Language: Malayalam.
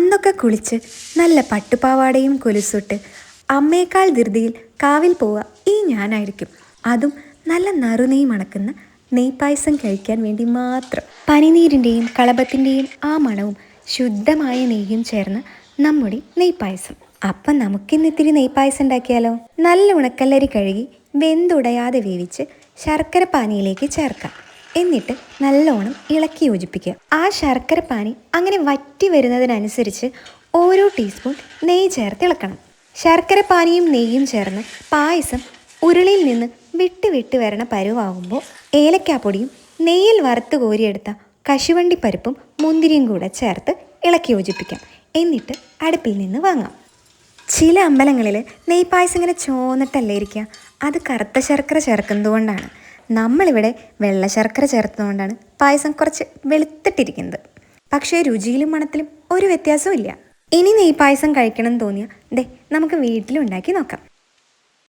അന്നൊക്കെ കുളിച്ച് നല്ല പട്ടുപാവാടയും കൊലുസുട്ട് അമ്മയേക്കാൾ ധൃതിയിൽ കാവിൽ പോവുക ഈ ഞാനായിരിക്കും. അതും നല്ല നറുനെയ് മണക്കുന്ന നെയ്പായസം കഴിക്കാൻ വേണ്ടി മാത്രം. പനിനീരിൻ്റെയും കളഭത്തിൻ്റെയും ആ മണവും ശുദ്ധമായ നെയ്യും ചേർന്ന് നമ്മുടെ നെയ്പായസം. അപ്പം നമുക്കിന്നിത്തിരി നെയ്പായസം ഉണ്ടാക്കിയാലോ? നല്ല ഉണക്കല്ലരി കഴുകി വെന്തുടയാതെ വേവിച്ച് ശർക്കര പാനിയിലേക്ക് ചേർക്കാം. എന്നിട്ട് നല്ലോണം ഇളക്കി യോജിപ്പിക്കുക. ആ ശർക്കര പാനി അങ്ങനെ വറ്റി വരുന്നതിനനുസരിച്ച് ഓരോ ടീസ്പൂൺ നെയ്യ് ചേർത്ത് ഇളക്കണം. ശർക്കര പാനിയും നെയ്യും ചേർന്ന് പായസം ഉരുളിയിൽ നിന്ന് വിട്ട് വിട്ട് വരണ പരുവാകുമ്പോൾ ഏലക്കാപ്പൊടിയും നെയ്യിൽ വറുത്ത് കോരിയെടുത്ത കശുവണ്ടി പരിപ്പും മുന്തിരിയും കൂടെ ചേർത്ത് ഇളക്കി യോജിപ്പിക്കാം. എന്നിട്ട് അടുപ്പിൽ നിന്ന് വാങ്ങാം. ചില അമ്പലങ്ങളിൽ നെയ്പായസം ഇങ്ങനെ ചോന്നിട്ടല്ലേ ഇരിക്കുക. അത് കറുത്ത ശർക്കര ചേർക്കുന്നതുകൊണ്ടാണ്. നമ്മളിവിടെ വെള്ള ശർക്കര ചേർത്തതുകൊണ്ടാണ് പായസം കുറച്ച് വെളുത്തിട്ടിരിക്കുന്നത്. പക്ഷേ രുചിയിലും മണത്തിലും ഒരു വ്യത്യാസവും ഇല്ല. ഇനി നെയ്പായസം കഴിക്കണം എന്ന് തോന്നിയാൽ നമുക്ക് വീട്ടിലുണ്ടാക്കി നോക്കാം.